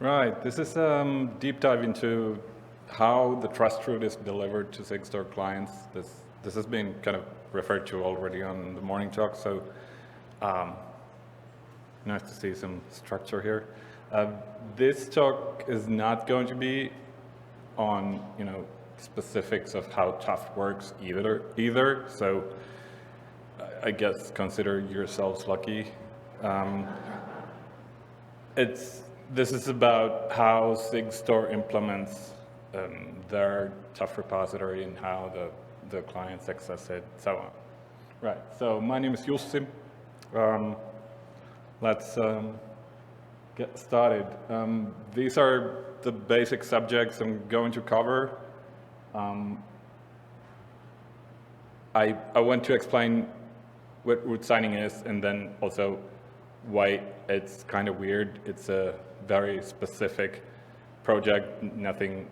Right, this is a deep dive into how the trust root is delivered to Sigstore clients. This has been kind of referred to already on the morning talk, so um, nice to see some structure here. This talk is not going to be on specifics of how Tuf works either. So I guess consider yourselves lucky. Um, this is about how Sigstore implements their Tuf repository and how the clients access it, so on. Right. So my name is Jussi. Let's get started. These are the basic subjects I'm going to cover. I want to explain what root signing is and then also why it's kind of weird. It's a very specific project. Nothing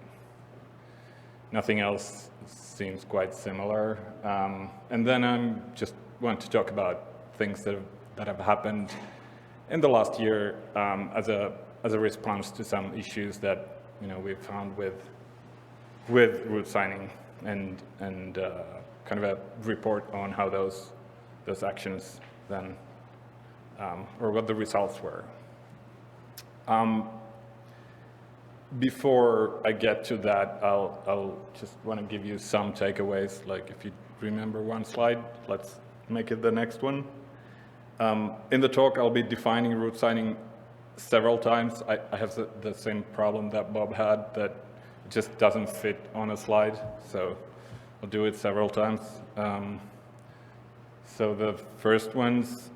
else seems quite similar. And then I just want to talk about things that have happened in the last year as a response to some issues that we've found with root signing and kind of a report on how those actions then or what the results were. Before I get to that, I'll just want to give you some takeaways. Like if you remember one slide, let's make it the next one. In the talk, I'll be defining root signing several times. I have the same problem that Bob had, that it just doesn't fit on a slide, so I'll do it several times. So the first ones,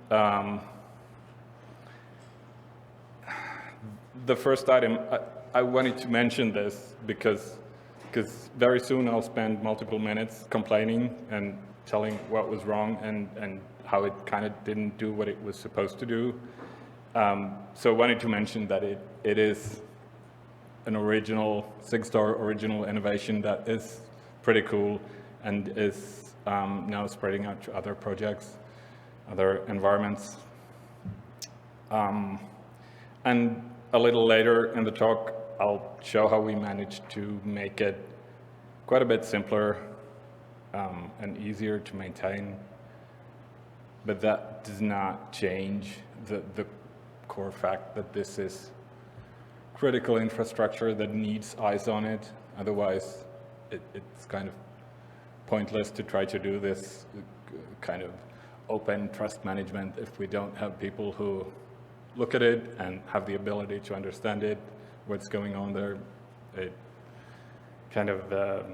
the first item, I wanted to mention this because very soon I'll spend multiple minutes complaining and telling what was wrong and how it kind of didn't do what it was supposed to do. So I wanted to mention that it is an original Sigstore original innovation that is pretty cool and is now spreading out to other projects, other environments. And a little later in the talk, I'll show how we managed to make it quite a bit simpler and easier to maintain. But that does not change the core fact that this is critical infrastructure that needs eyes on it. Otherwise, it's kind of pointless to try to do this kind of open trust management if we don't have people who look at it and have the ability to understand it, what's going on there. It kind of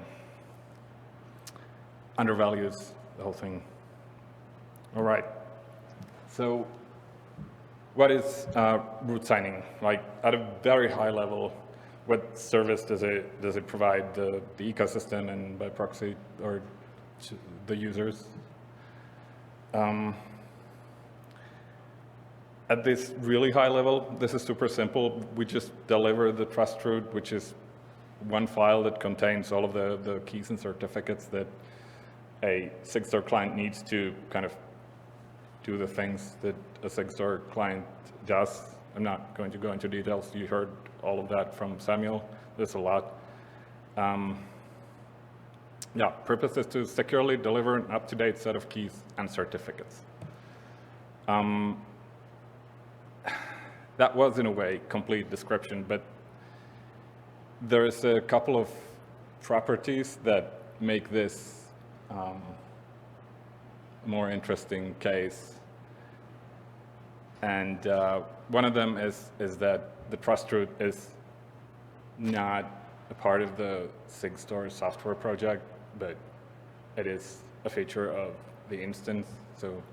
undervalues the whole thing. All right, so what is root signing? Like at a very high level, what service does it provide the ecosystem and by proxy or to the users? At this really high level, this is super simple. We just deliver the trust root, which is one file that contains all of the keys and certificates that a Sigstore client needs to kind of do the things that a Sigstore client does. I'm not going to go into details. You heard all of that from Samuel. There's a lot. Yeah, purpose is to securely deliver an up-to-date set of keys and certificates. That was, in a way, complete description, but there's a couple of properties that make this a more interesting case. And one of them is that the trust root is not a part of the Sigstore software project, but it is a feature of the instance. So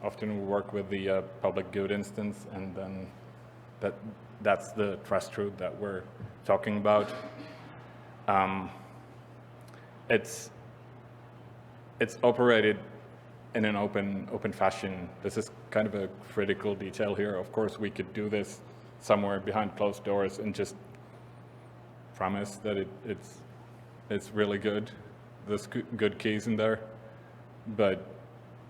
often we work with the public good instance, and then that's the trust root that we're talking about. It's operated in an open fashion. This is kind of a critical detail here. Of course, we could do this somewhere behind closed doors and just promise that it's really good. There's good keys in there, but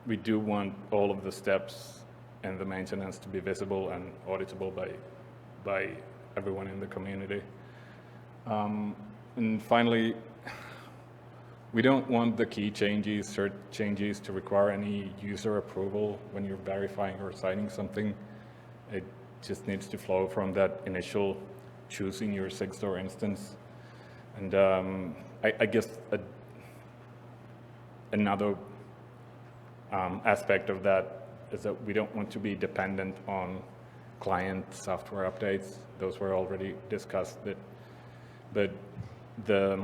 we do want all of the steps and the maintenance to be visible and auditable by everyone in the community. And finally, we don't want the key changes, cert changes to require any user approval when you're verifying or signing something. It just needs to flow from that initial choosing your Sigstore instance. And I guess another aspect of that is that we don't want to be dependent on client software updates. Those were already discussed. But the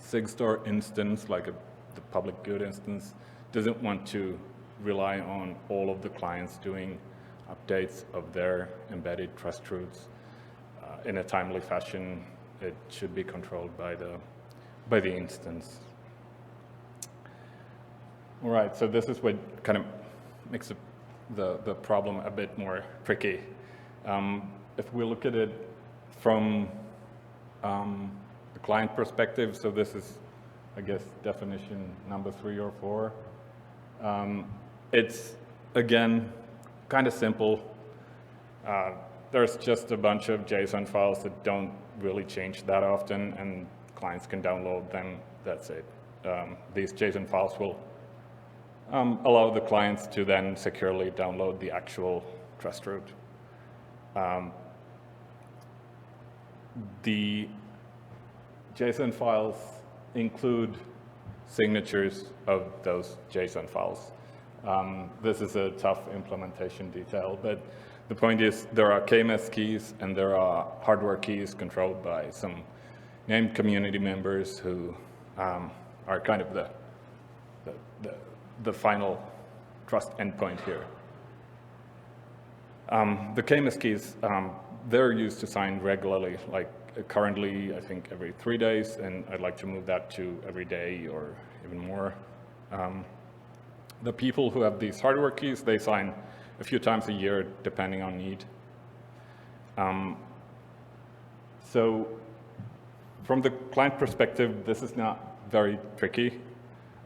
Sigstore instance, like the public good instance, doesn't want to rely on all of the clients doing updates of their embedded trust roots in a timely fashion. It should be controlled by the instance. All right, so this is what kind of makes the problem a bit more tricky. If we look at it from the client perspective, so this is, I guess, definition number 3 or 4. It's, again, kind of simple. There's just a bunch of JSON files that don't really change that often, and clients can download them. That's it. These JSON files will allow the clients to then securely download the actual trust root. The JSON files include signatures of those JSON files. This is a tough implementation detail, but the point is there are KMS keys and there are hardware keys controlled by some named community members who are kind of the final trust endpoint here. The KMS keys, they're used to sign regularly, like currently, I think every 3 days, and I'd like to move that to every day or even more. The people who have these hardware keys, they sign a few times a year, depending on need. So from the client perspective, this is not very tricky.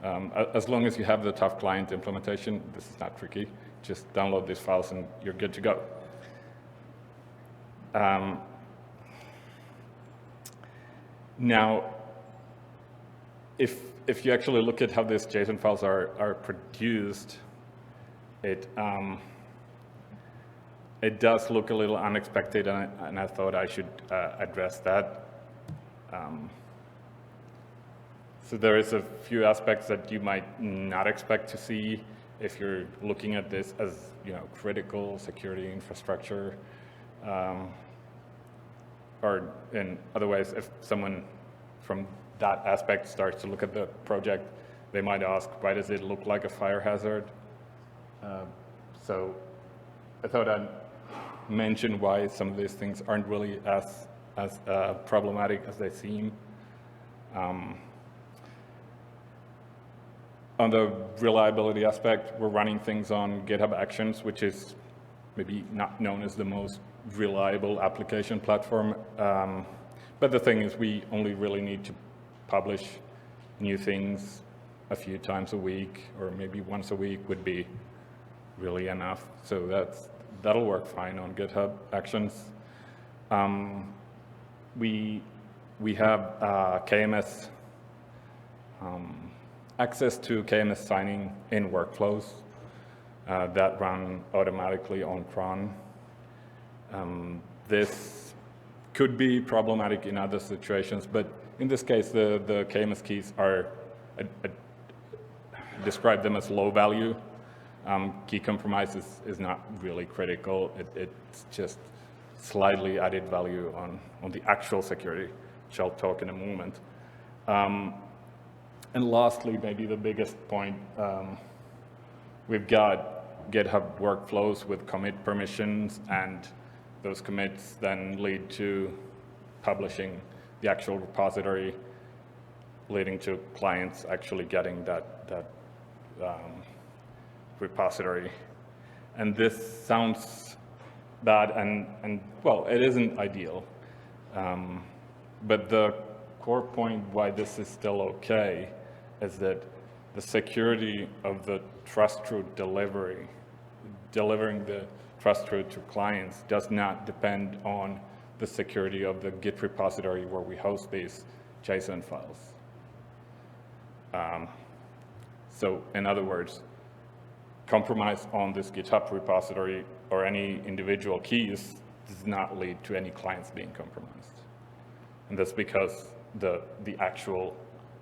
As long as you have the tough client implementation, this is not tricky. Just download these files and you're good to go. Now, if you actually look at how these JSON files are produced, it does look a little unexpected, and I thought I should address that. So there is a few aspects that you might not expect to see if you're looking at this as, you know, critical security infrastructure. Or in other ways, if someone from that aspect starts to look at the project, they might ask, why does it look like a fire hazard? So I thought I'd mention why some of these things aren't really as problematic as they seem. On the reliability aspect, we're running things on GitHub Actions, which is maybe not known as the most reliable application platform. But the thing is, we only really need to publish new things a few times a week, or maybe once a week would be really enough. So that'll work fine on GitHub Actions. We have KMS access to KMS signing in workflows that run automatically on cron. This could be problematic in other situations, but in this case, the KMS keys are, describe them as low value. Key compromise is not really critical. It's just slightly added value on the actual security, which I'll talk in a moment. And lastly, maybe the biggest point, we've got GitHub workflows with commit permissions, and those commits then lead to publishing the actual repository, leading to clients actually getting that repository. And this sounds bad, and well, it isn't ideal. But the core point why this is still okay is that the security of the trust root delivering the trust root to clients does not depend on the security of the Git repository where we host these JSON files. So in other words, compromise on this GitHub repository or any individual keys does not lead to any clients being compromised. And that's because the actual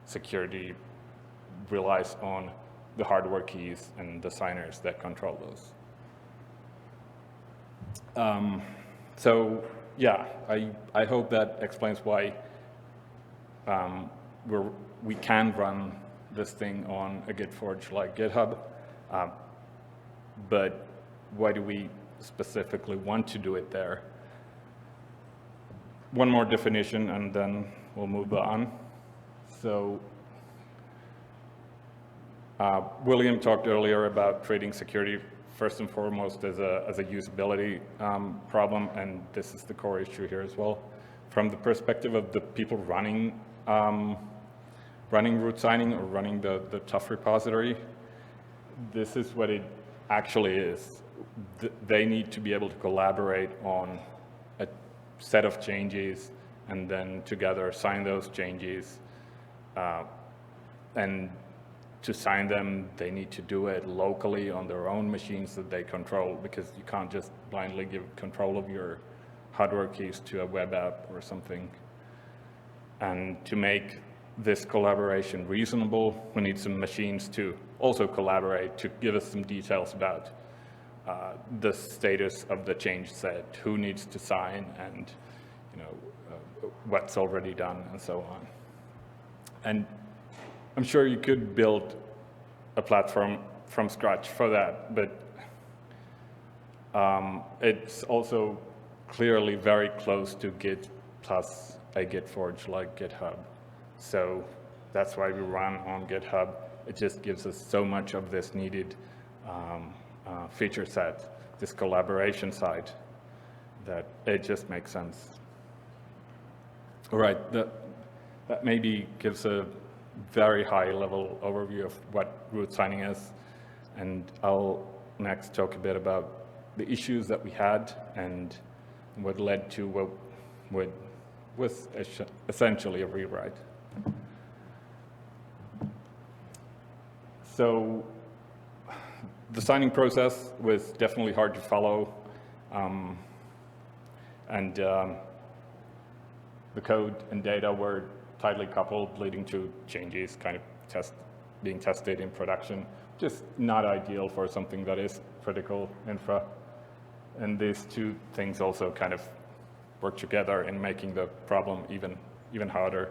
security relies on the hardware keys and the signers that control those. So yeah, I hope that explains why we can run this thing on a Git forge like GitHub, but why do we specifically want to do it there? One more definition and then we'll move on. So William talked earlier about treating security first and foremost as a usability problem, and this is the core issue here as well. From the perspective of the people running root signing or running the tuf repository, this is what it actually is. They need to be able to collaborate on a set of changes and then together sign those changes. And to sign them, they need to do it locally on their own machines that they control, because you can't just blindly give control of your hardware keys to a web app or something. And to make this collaboration reasonable, we need some machines to also collaborate, to give us some details about the status of the change set, who needs to sign, and what's already done, and so on. And I'm sure you could build a platform from scratch for that, but it's also clearly very close to Git plus a Git forge like GitHub. So that's why we run on GitHub. It just gives us so much of this needed feature set, this collaboration side, that it just makes sense. All right, that maybe gives a very high level overview of what root signing is. And I'll next talk a bit about the issues that we had and what led to what was essentially a rewrite. So the signing process was definitely hard to follow. And the code and data were tightly coupled, leading to changes kind of being tested in production. Just not ideal for something that is critical infra. And these two things also kind of work together in making the problem even harder.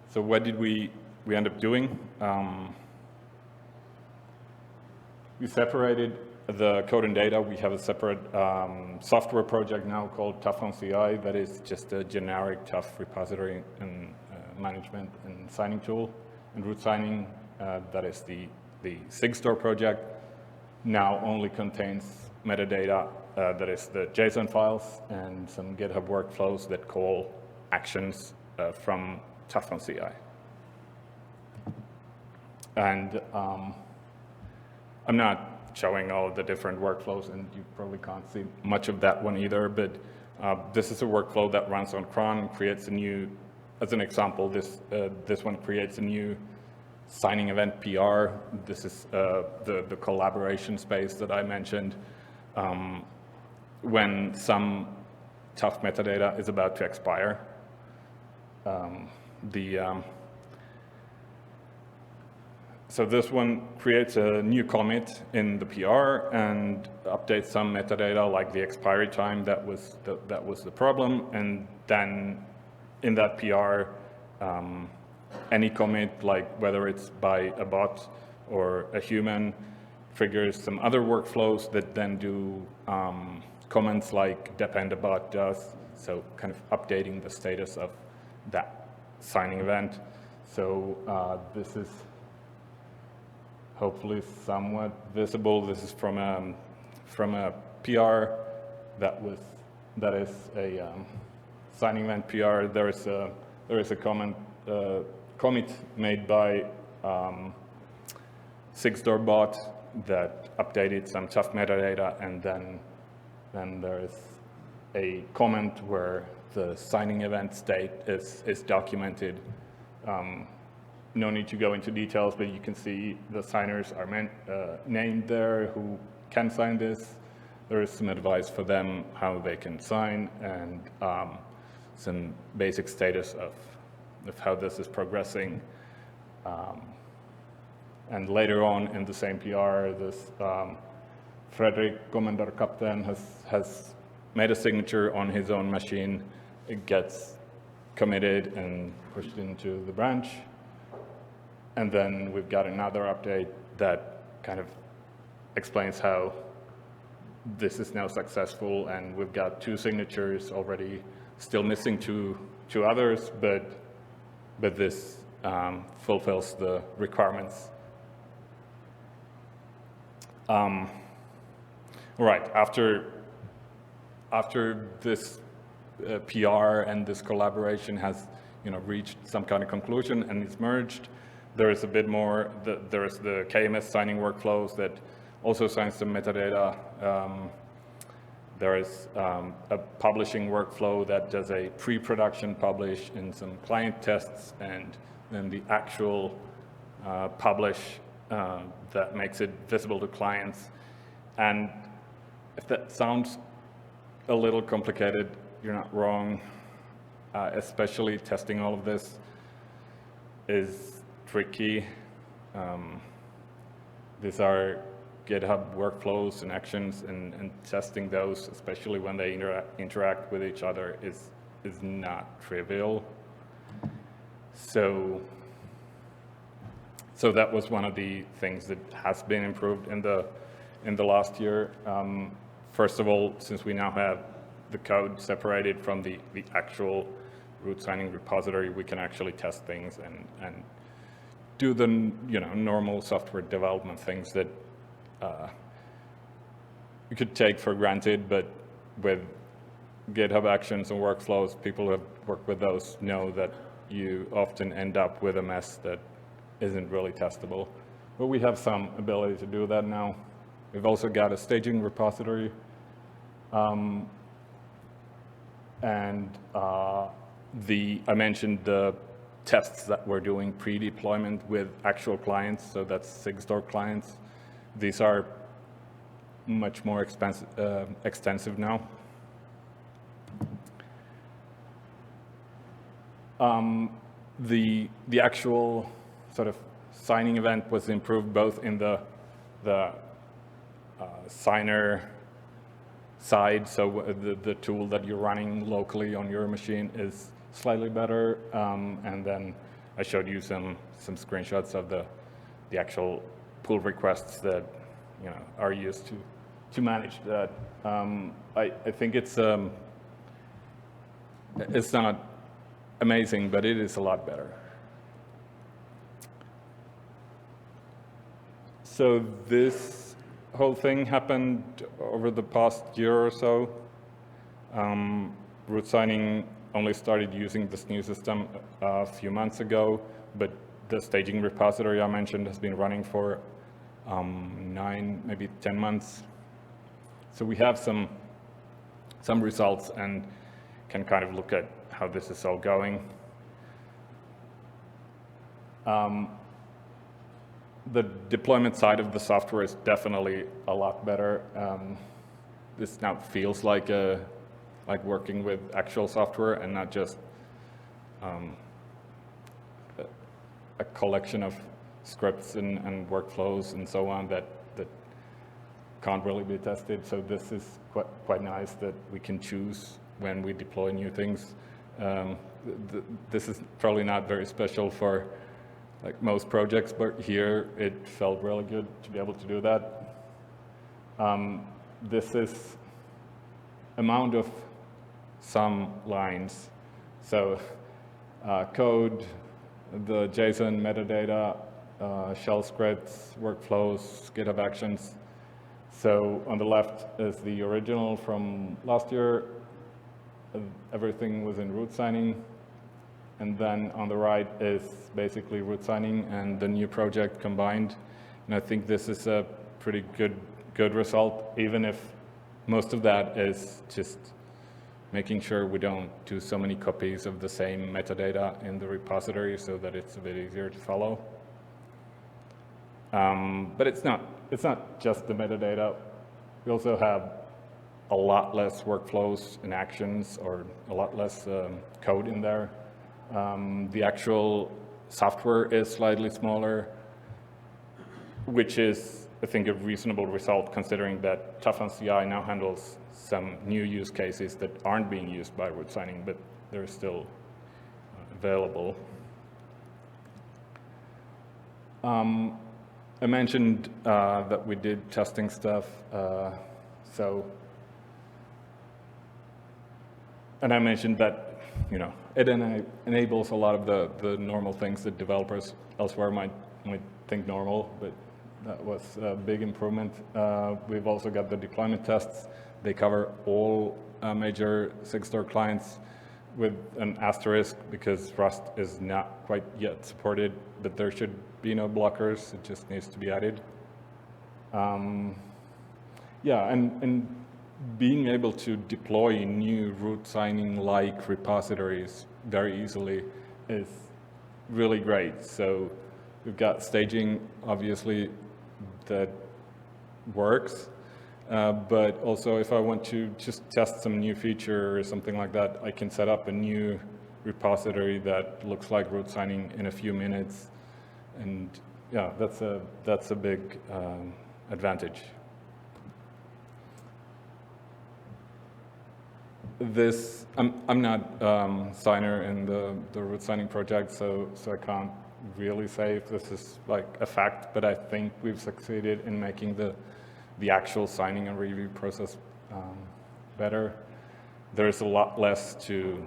So what did we end up doing? We separated the code and data. We have a separate software project now called tuf-on-ci that is just a generic tuf repository and management and signing tool. And root signing, that is the Sigstore project, now only contains metadata, that is the JSON files and some GitHub workflows that call actions from tuf-on-ci. And I'm not showing all of the different workflows, and you probably can't see much of that one either, but this is a workflow that runs on cron and creates a new, as an example, this one creates a new signing event PR. This is the collaboration space that I mentioned. When some tuf metadata is about to expire, so this one creates a new commit in the PR and updates some metadata like the expiry time that was the problem, and then in that PR, any commit, like whether it's by a bot or a human, triggers some other workflows that then do comments like depend-a-bot does, so kind of updating the status of that signing event. So this is hopefully somewhat visible. This is from a PR that is a signing event PR. There is a commit made by Sigstore bot that updated some tuf metadata and then then there is a comment where the signing event state is documented. No need to go into details, but you can see the signers are named there who can sign this. There is some advice for them how they can sign, and some basic status of how this is progressing. And later on in the same PR, this Fredrik Kommandarkapten has made a signature on his own machine. It gets committed and pushed into the branch. And then we've got another update that kind of explains how this is now successful, and we've got 2 signatures already, still missing two others, but this fulfills the requirements. Right, after this PR and this collaboration has reached some kind of conclusion and is merged, there is a bit more. There is the KMS signing workflows that also signs some metadata. There is a publishing workflow that does a pre-production publish in some client tests, and then the actual publish that makes it visible to clients. And if that sounds a little complicated, you're not wrong. Especially testing all of this is tricky. These are GitHub workflows and actions, and testing those, especially when they interact with each other, is not trivial. So that was one of the things that has been improved in the last year. First of all, since we now have the code separated from the actual root signing repository, we can actually test things and do the normal software development things that you could take for granted, but with GitHub Actions and workflows, people who have worked with those know that you often end up with a mess that isn't really testable. But we have some ability to do that now. We've also got a staging repository. I mentioned the tests that we're doing pre-deployment with actual clients, so that's Sigstore clients. These are much more extensive now. The actual sort of signing event was improved both in the signer side, so the tool that you're running locally on your machine is slightly better, and then I showed you some screenshots of the actual pull requests that are used to manage that. I think it's not amazing, but it is a lot better. So this whole thing happened over the past year or so. Root signing only started using this new system a few months ago, but the staging repository I mentioned has been running for 9, maybe 10 months. So we have some results and can kind of look at how this is all going. The deployment side of the software is definitely a lot better. This now feels like working with actual software and not just a collection of scripts and workflows and so on that can't really be tested. So this is quite nice that we can choose when we deploy new things. This is probably not very special for like most projects, but here it felt really good to be able to do that. This is amount of some lines. So code, the JSON metadata, shell scripts, workflows, GitHub Actions. So on the left is the original from last year. Everything was in root signing. And then on the right is basically root signing and the new project combined. And I think this is a pretty good result, even if most of that is just making sure we don't do so many copies of the same metadata in the repository so that it's a bit easier to follow. But it's not just the metadata. We also have a lot less workflows and actions, or a lot less code in there. The actual software is slightly smaller, which is, I think, a reasonable result considering that tuf-on-ci now handles some new use cases that aren't being used by root signing, but they're still available. I mentioned that we did testing stuff, and I mentioned that, it enables a lot of the normal things that developers elsewhere might think normal, but that was a big improvement. We've also got the deployment tests. They cover all major Sigstore clients with an asterisk because Rust is not quite yet supported, but there should be no blockers. It just needs to be added. Yeah, and being able to deploy new root signing-like repositories very easily is really great. So we've got staging, obviously, that works. But also, if I want to just test some new feature or something like that, I can set up a new repository that looks like root signing in a few minutes. And yeah, that's a big advantage. I'm not signer in the root signing project, so I can't really say if this is like a fact, but I think we've succeeded in making the actual signing and review process better. There's a lot less to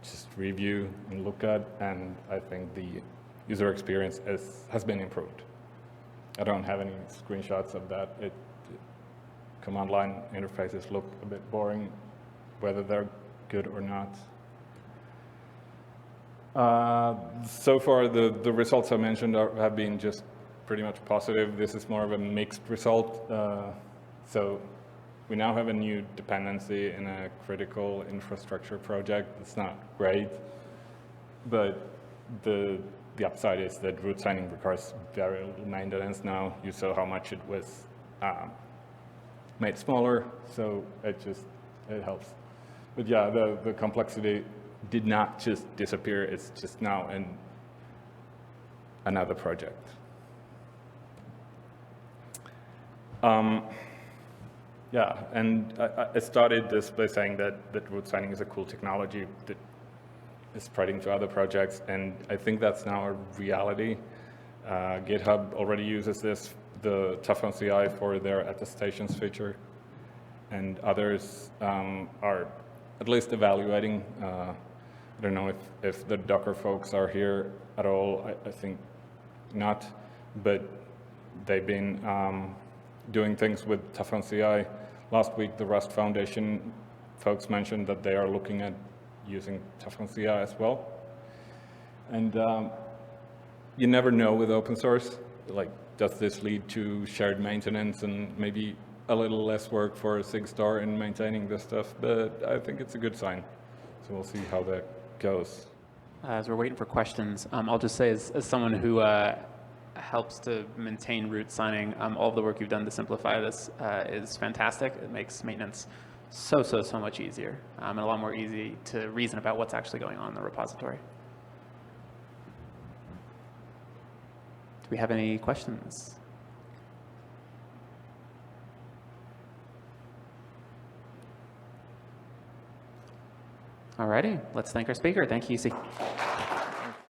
just review and look at, and I think the user experience has been improved. I don't have any screenshots of that. Command line interfaces look a bit boring, whether they're good or not. So far, the results I mentioned have been just pretty much positive. This is more of a mixed result. So we now have a new dependency in a critical infrastructure project. It's not great, but the upside is that root signing requires very little maintenance now. You saw how much it was made smaller, so it helps. But yeah, the complexity did not just disappear. It's just now in another project. Yeah, and I started this by saying that root signing is a cool technology that is spreading to other projects, and I think that's now a reality. GitHub already uses the tuf-on-ci for their attestations feature, and others are at least evaluating. I don't know if the Docker folks are here at all. I think not, but they've been doing things with tuf-on-ci. Last week, the Rust Foundation folks mentioned that they are looking at using tuf-on-ci as well. And you never know with open source, like, does this lead to shared maintenance and maybe a little less work for Sigstore in maintaining this stuff? But I think it's a good sign. So we'll see how that goes. As we're waiting for questions, I'll just say as someone who helps to maintain root signing, all of the work you've done to simplify this is fantastic. It makes maintenance so much easier and a lot more easy to reason about what's actually going on in the repository. Do we have any questions? Alrighty, let's thank our speaker. Thank you, Jussi.